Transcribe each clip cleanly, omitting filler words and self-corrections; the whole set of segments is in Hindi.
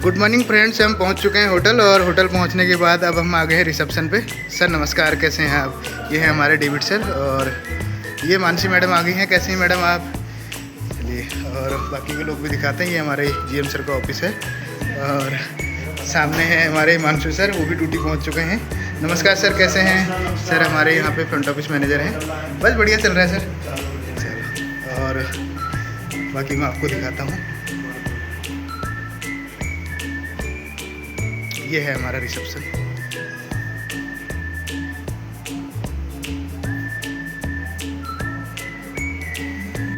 गुड मॉर्निंग फ्रेंड्स, हम पहुंच चुके हैं होटल और होटल पहुंचने के बाद अब हम आ गए हैं रिसेप्शन पे। सर नमस्कार, कैसे हैं आप? ये हैं हमारे डेविड सर और ये मानसी मैडम आ गई हैं। कैसे हैं मैडम आप? चलिए, और बाकी के लोग भी दिखाते हैं। ये हमारे जीएम सर का ऑफिस है और सामने है हमारे हिमांशु सर, वो भी ड्यूटी पहुँच चुके हैं। नमस्कार सर, कैसे हैं? सर हमारे यहाँ पे फ्रंट ऑफिस मैनेजर हैं। बस बढ़िया चल रहा है सर। चलो, और बाकी मैं आपको दिखाता हूँ। ये है हमारा reception.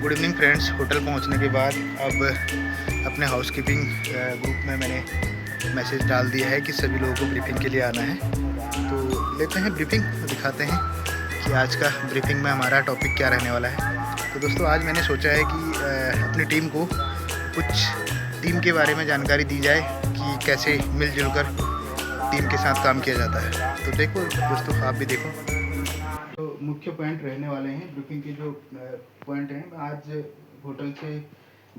Good evening friends, hotel पहुंचने के बाद अब अपने हाउसकीपिंग ग्रुप में मैंने मैसेज डाल दिया है कि सभी लोगों को ब्रीफिंग के लिए आना है। तो लेते हैं ब्रीफिंग, दिखाते हैं कि आज का ब्रीफिंग में हमारा टॉपिक क्या रहने वाला है। तो दोस्तों, आज मैंने सोचा है कि अपनी टीम को कुछ टीम के बारे में जानकारी दी जाए कि कैसे मिलजुल कर टीम के साथ काम किया जाता है। तो देखो दोस्तों, आप भी देखो। तो मुख्य पॉइंट रहने वाले हैं ब्रीफिंग के। जो पॉइंट हैं आज होटल से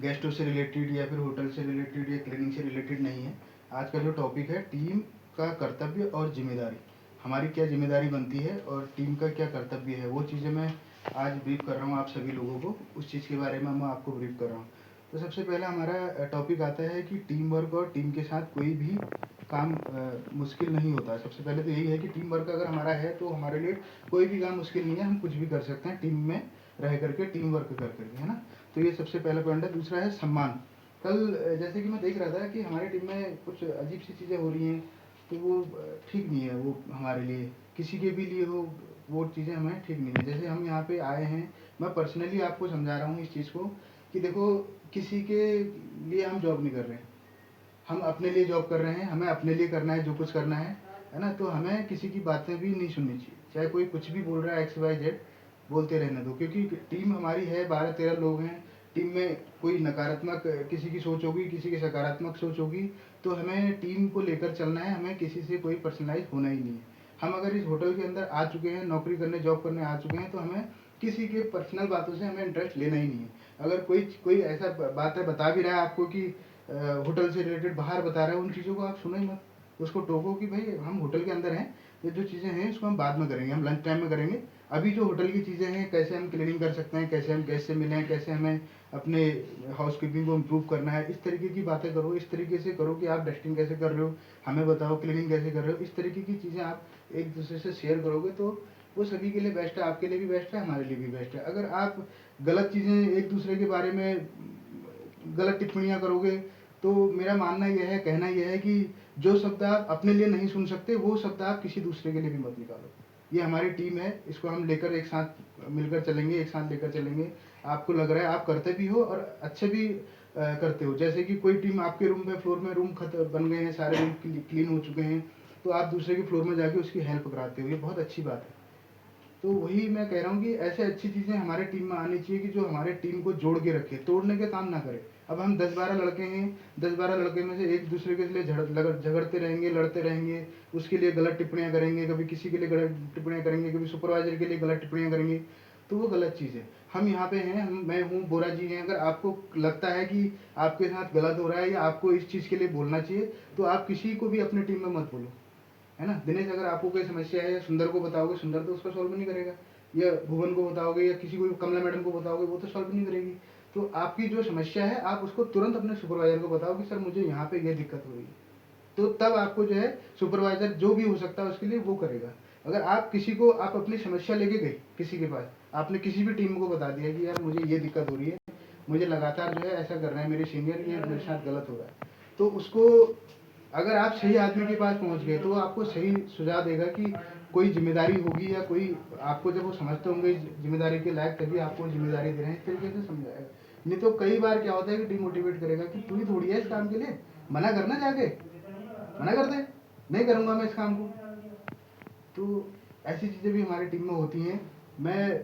गेस्टों से रिलेटेड या फिर होटल से रिलेटेड या क्लीनिंग से रिलेटेड नहीं है। आज का जो टॉपिक है टीम का कर्तव्य और जिम्मेदारी, हमारी क्या जिम्मेदारी बनती है और टीम का क्या कर्तव्य है, वो चीज़ें मैं आज ब्रीफ कर रहा हूँ आप सभी लोगों को। उस चीज़ के बारे में मैं आपको ब्रीफ कर रहा हूँ। तो सबसे पहला हमारा टॉपिक आता है कि टीम वर्क और टीम के साथ कोई भी काम मुश्किल नहीं होता। सबसे पहले तो यही है कि टीम वर्क अगर हमारा है तो हमारे लिए कोई भी काम मुश्किल नहीं है। हम कुछ भी कर सकते हैं टीम में रह करके, टीम वर्क कर करके, है ना। तो ये सबसे पहला पॉइंट है। दूसरा है सम्मान। कल जैसे कि मैं देख रहा था कि हमारी टीम में कुछ अजीब सी चीज़ें हो रही हैं, तो वो ठीक नहीं है। वो हमारे लिए, किसी के भी लिए हो, वो चीज़ें हमें ठीक नहीं है। जैसे हम यहाँ पे आए हैं, मैं पर्सनली आपको समझा रहा हूँ इस चीज़ को कि देखो, किसी के लिए हम जॉब नहीं कर रहे हैं, हम अपने लिए जॉब कर रहे हैं। हमें अपने लिए करना है जो कुछ करना है ना। तो हमें किसी की बातें भी नहीं सुननी चाहिए, चाहे कोई कुछ भी बोल रहा है, एक्स वाई जेड बोलते रहने दो। क्योंकि टीम हमारी है, 12-13 लोग हैं। टीम में कोई नकारात्मक किसी की सोच होगी, किसी की सकारात्मक सोच होगी, तो हमें टीम को लेकर चलना है। हमें किसी से कोई पर्सनलाइज होना ही नहीं है। हम अगर इस होटल के अंदर आ चुके हैं, नौकरी करने, जॉब करने आ चुके हैं, तो हमें किसी के पर्सनल बातों से हमें इंटरेस्ट लेना ही नहीं है। अगर कोई कोई ऐसा बात है, बता भी रहा है आपको कि होटल से रिलेटेड बाहर बता रहे हैं, उन चीज़ों को आप सुनो ही मत। उसको टोको कि भाई हम होटल के अंदर हैं, ये जो चीज़ें हैं इसको हम बाद में करेंगे, हम लंच टाइम में करेंगे। अभी जो होटल की चीज़ें हैं, कैसे हम क्लीनिंग कर सकते हैं, कैसे हम गेस्ट से मिलें, कैसे हमें अपने हाउस कीपिंग को इम्प्रूव करना है, इस तरीके की बातें करो। इस तरीके से करो कि आप डस्टिंग कैसे कर रहे हो, हमें बताओ क्लीनिंग कैसे कर रहे हो। इस तरीके की चीज़ें आप एक दूसरे से शेयर करोगे तो वो सभी के लिए बेस्ट है, आपके लिए भी बेस्ट है, हमारे लिए भी बेस्ट है। अगर आप गलत चीज़ें एक दूसरे के बारे में गलत टिप्पणियाँ करोगे, तो मेरा मानना यह है, कहना यह है कि जो शब्द आप अपने लिए नहीं सुन सकते, वो शब्द आप किसी दूसरे के लिए भी मत निकालो। ये हमारी टीम है, इसको हम लेकर एक साथ मिलकर चलेंगे, एक साथ लेकर चलेंगे। आपको लग रहा है आप करते भी हो और अच्छे भी करते हो। जैसे कि कोई टीम आपके रूम में, फ्लोर में रूम बन गए हैं, सारे रूम क्लीन हो चुके हैं, तो आप दूसरे के फ्लोर में जाके उसकी हेल्प कराते हो, ये बहुत अच्छी बात है। तो वही मैं कह रहा हूँ कि ऐसे अच्छी चीज़ें हमारे टीम में आनी चाहिए कि जो हमारे टीम को जोड़ के रखे, तोड़ने के काम ना करे। अब हम 10-12 लड़के हैं, 10-12 लड़के में से एक दूसरे के लिए झगड़ते रहेंगे, लड़ते रहेंगे, उसके लिए गलत टिप्पणियाँ करेंगे, कभी किसी के लिए गलत टिप्पणियाँ करेंगे, कभी सुपरवाइजर के लिए गलत टिप्पणियाँ करेंगे, तो वो गलत चीज़ है। हम यहाँ पे हैं, मैं हूँ, बोरा जी हैं। अगर आपको लगता है कि आपके साथ गलत हो रहा है या आपको इस चीज़ के लिए बोलना चाहिए, तो आप किसी को भी अपनी टीम में मत बोलो, है ना। दिनेश, अगर आपको कोई समस्या है या सुंदर को बताओगे, सुंदर तो उसका सॉल्व नहीं करेगा। या भुवन को बताओगे या किसी को, कमला मैडम को बताओगे, वो तो सॉल्व नहीं करेगी। तो आपकी जो समस्या है, आप उसको तुरंत अपने सुपरवाइजर को बताओ कि सर मुझे यहाँ पे ये दिक्कत हो रही है। तो तब आपको जो है सुपरवाइजर जो भी हो सकता है उसके लिए वो करेगा। अगर आप किसी को, आप अपनी समस्या लेके गए किसी के पास, आपने किसी भी टीम को बता दिया कि यार मुझे ये दिक्कत हो रही है, मुझे लगातार जो है ऐसा कर रहे हैं मेरे सीनियर, ये मेरे साथ गलत हो रहा है, तो उसको, अगर आप सही आदमी के पास पहुंच गए तो वो आपको सही सुझाव देगा कि कोई जिम्मेदारी होगी या कोई आपको, जब वो समझते होंगे जिम्मेदारी के लायक, तभी आपको जिम्मेदारी दे रहे हैं, इस तरीके से समझाएगा। नहीं तो कई बार क्या होता है कि डिमोटिवेट करेगा कि तू ही थोड़ी है इस काम के लिए, मना करना, जाके मना कर दे, नहीं करूँगा मैं इस काम को। तो ऐसी चीज़ें भी हमारी टीम में होती हैं।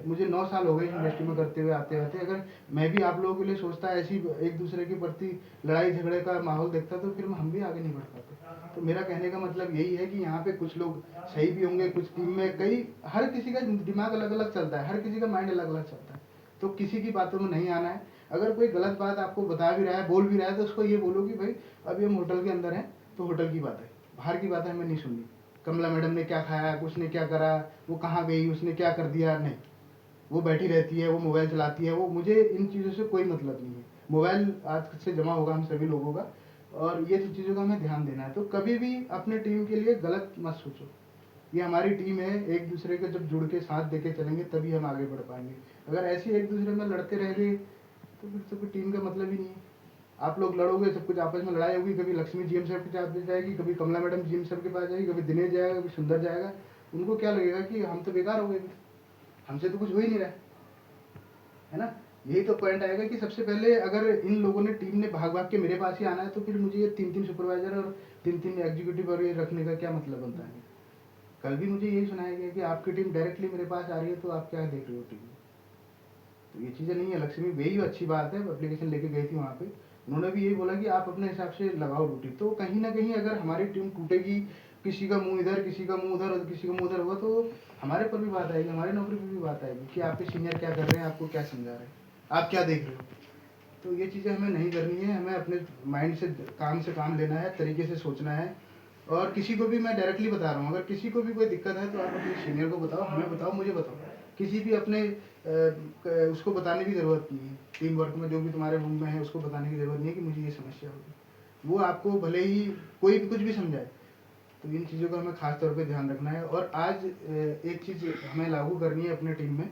मुझे 9 साल हो गए इंडस्ट्री में करते हुए, आते आते। अगर मैं भी आप लोगों के लिए सोचता, ऐसी एक दूसरे के प्रति लड़ाई झगड़े का माहौल देखता, तो फिर हम भी आगे नहीं बढ़ पाते। तो मेरा कहने का मतलब यही है कि यहाँ पे कुछ लोग सही भी होंगे, कुछ टीम में कई, हर किसी का दिमाग अलग अलग चलता है, हर किसी का माइंड अलग अलग चलता है। तो किसी की बातों में नहीं आना है। अगर कोई गलत बात आपको बता भी रहा है, बोल भी रहा है, तो उसको ये बोलो कि भाई अभी हम होटल के अंदर हैं, तो होटल की बात है, बाहर की बातें हमें नहीं सुननी। कमला मैडम ने क्या खाया, उसने क्या करा, वो कहाँ गई, उसने क्या कर दिया, नहीं। वो बैठी रहती है, वो मोबाइल चलाती है, वो, मुझे इन चीज़ों से कोई मतलब नहीं है। मोबाइल आज से जमा होगा हम सभी लोगों का, और ये सब चीज़ों का हमें ध्यान देना है। तो कभी भी अपने टीम के लिए गलत मत सोचो। ये हमारी टीम है, एक दूसरे के जब जुड़ के साथ देके चलेंगे तभी हम आगे बढ़ पाएंगे। अगर ऐसे एक दूसरे में लड़ते रह गए तो फिर तो कोई टीम का मतलब ही नहीं है। आप लोग लड़ोगे, सब कुछ आपस में लड़ाई होगी, कभी लक्ष्मी जीएम सर के पास जाएगी, कभी कमला मैडम जीएम सर के पास जाएगी, कभी दिनेश जाएगा, कभी सुंदर जाएगा। उनको क्या लगेगा कि हम तो बेकार हो गए, हमसे तो कुछ हो ही नहीं रहा है ना। यही तो पॉइंट आएगा कि सबसे पहले अगर इन लोगों ने, टीम ने भाग भाग के मेरे पास ही आना है, तो फिर मुझे ये 3-3 सुपरवाइजर और 3-3 एग्जीक्यूटिव और ये रखने का क्या मतलब बनता है। कल भी मुझे यही सुनाया गया कि आपकी टीम डायरेक्टली मेरे पास आ रही है, तो आप क्या देख रहे हो टीम में। तो ये चीज़ें नहीं है। लक्ष्मी गई अच्छी बात है, एप्लीकेशन लेके गई थी वहाँ पे, उन्होंने भी यही बोला कि आप अपने हिसाब से लगाओ ड्यूटी। तो कहीं ना कहीं अगर हमारी टीम टूटेगी, किसी का मुंह इधर, किसी का मुंह उधर और किसी का मुंह उधर हुआ, तो हमारे पर भी बात आएगी, हमारी नौकरी पर भी बात आएगी कि आपके सीनियर क्या कर रहे हैं, आपको क्या समझा रहे हैं, आप क्या देख रहे हो। तो ये चीज़ें हमें नहीं करनी है। हमें अपने माइंड से काम लेना है, तरीके से सोचना है। और किसी को भी मैं डायरेक्टली बता रहा हूँ, अगर किसी को भी कोई दिक्कत है तो आप अपने सीनियर को बताओ, हमें बताओ, मुझे बताओ। किसी भी अपने उसको बताने की ज़रूरत नहीं है। टीम वर्क में जो भी तुम्हारे रूम में है उसको बताने की ज़रूरत नहीं है कि मुझे ये समस्या होगी। वो आपको भले ही कोई भी कुछ भी समझाए। तो इन चीज़ों का हमें खास तौर पे ध्यान रखना है। और आज एक चीज़ हमें लागू करनी है अपने टीम में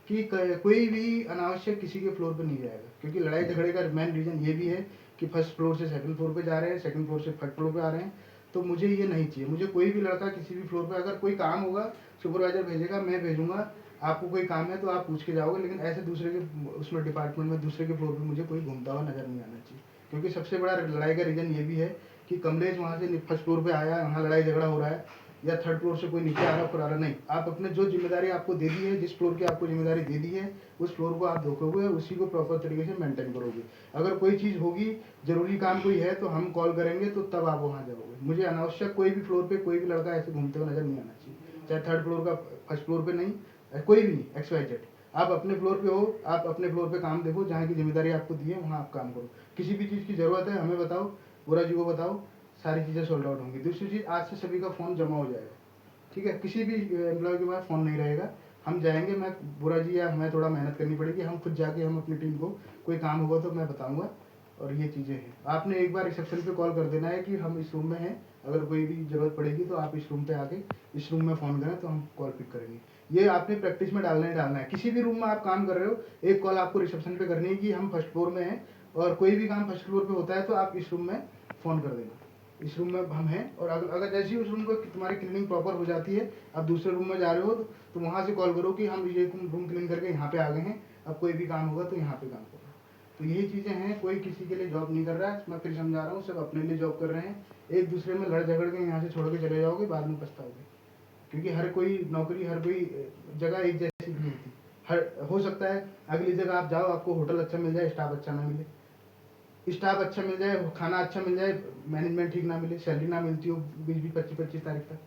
कि कोई भी अनावश्यक किसी के फ्लोर पर नहीं जाएगा, क्योंकि लड़ाई झगड़े का मेन रीज़न ये भी है कि फर्स्ट फ्लोर से सेकंड फ्लोर पे जा रहे हैं, सेकंड फ्लोर से थर्ड फ्लोर पे आ रहे हैं। तो मुझे ये नहीं चाहिए। मुझे कोई भी लड़का किसी भी फ्लोर पे, अगर कोई काम होगा सुपरवाइजर भेजेगा, मैं भेजूंगा, आपको कोई काम है तो आप पूछ के जाओगे, लेकिन ऐसे दूसरे के उसमें डिपार्टमेंट में दूसरे के फ्लोर पे मुझे कोई घूमता हुआ नजर नहीं आना चाहिए। क्योंकि सबसे बड़ा लड़ाई का रीज़न ये भी है कि कमलेश वहाँ से फर्स्ट फ्लोर पे आया, वहाँ लड़ाई झगड़ा हो रहा है, या थर्ड फ्लोर से कोई नीचे आ रहा ऊपर आ रहा, नहीं। आप अपने जो जिम्मेदारी आपको दे दी है, जिस फ्लोर की आपको जिम्मेदारी दे दी है, उस फ्लोर को आप देखोगे, उसी को प्रॉपर तरीके से मेंटेन करोगे। अगर कोई चीज़ होगी, जरूरी काम कोई है, तो हम कॉल करेंगे, तो तब आप वहाँ जाओगे। मुझे अनावश्यक कोई भी फ्लोर पे कोई भी लड़का ऐसे घूमते हुए नजर नहीं आना चाहिए, चाहे थर्ड फ्लोर का, फर्स्ट फ्लोर पे नहीं, कोई भी नहीं, XYZ। आप अपने फ्लोर पे हो, आप अपने फ्लोर पे काम देखो, जहाँ की जिम्मेदारी आपको दी है वहाँ आप काम करो। किसी भी चीज़ की ज़रूरत है हमें बताओ, बुरा जी को बताओ, सारी चीज़ें सॉल्व आउट होंगी। दूसरी चीज़, आज से सभी का फ़ोन जमा हो जाएगा, ठीक है। किसी भी एम्प्लॉय के पास फ़ोन नहीं रहेगा। हम जाएंगे, मैं, बुरा जी या हमें थोड़ा मेहनत करनी पड़ेगी, हम खुद जाके हम अपनी टीम को कोई काम होगा तो मैं बताऊंगा। और ये चीज़ें हैं, आपने एक बार रिसेप्शन पे कॉल कर देना है कि हम इस रूम में हैं, अगर कोई भी ज़रूरत पड़ेगी तो आप इस रूम पे आके इस रूम में फ़ोन करें तो हम कॉल पिक करेंगे। ये आपने प्रैक्टिस में डालना ही डालना है। किसी भी रूम में आप काम कर रहे हो, एक कॉल आपको रिसेप्शन पे करनी है कि हम फर्स्ट फ्लोर में हैं, और कोई भी काम फर्स्ट फ्लोर पे होता है तो आप इस रूम में फ़ोन कर देना, इस रूम में हम हैं। और अगर जैसे ही उस रूम को तुम्हारी क्लीनिंग प्रॉपर हो जाती है, आप दूसरे रूम में जा रहे हो, तो वहाँ से कॉल करो कि हम ये रूम क्लीन करके यहाँ पे आ गए हैं, अब कोई भी काम होगा तो यहाँ पे काम करो। तो यही चीज़ें हैं। कोई किसी के लिए जॉब नहीं कर रहा है, मैं फिर समझा रहा हूँ, सब अपने लिए जॉब कर रहे हैं। एक दूसरे में लड़ झगड़ के यहाँ से छोड़ के चले जाओगे, बाद में पछताओगे। क्योंकि हर कोई नौकरी, हर कोई जगह एक जैसी नहीं होती। हर हो सकता है अगली जगह आप जाओ, आपको होटल अच्छा मिल जाए, स्टाफ अच्छा ना मिले, स्टाफ अच्छा मिल जाए, खाना अच्छा मिल जाए, मैनेजमेंट ठीक ना मिले, सैलरी ना मिलती हो 20-20, 25-25 तारीख तक।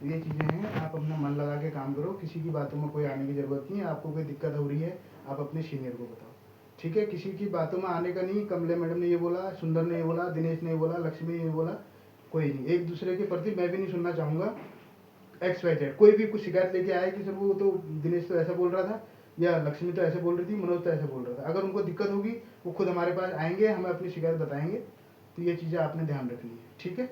तो ये चीज़ें हैं। आप अपना मन लगा के काम करो, किसी की बातों में कोई आने की ज़रूरत नहीं है। आपको कोई दिक्कत हो रही है, आप अपने सीनियर को बताओ, ठीक है। किसी की बातों में आने का नहीं। कमले मैडम ने ये बोला, सुंदर ने ये बोला, दिनेश ने ये बोला, लक्ष्मी ने ये बोला, कोई नहीं। एक दूसरे के प्रति मैं भी नहीं सुनना चाहूँगा। XYZ कोई भी कुछ शिकायत लेके आए कि सर वो तो दिनेश तो ऐसा बोल रहा था, या लक्ष्मी तो ऐसे बोल रही थी, मनोज तो ऐसे बोल रहा था, अगर उनको दिक्कत होगी वो खुद हमारे पास आएंगे, हमें अपनी शिकायत बताएंगे। तो ये चीज़ें आपने ध्यान रखनी है, ठीक है।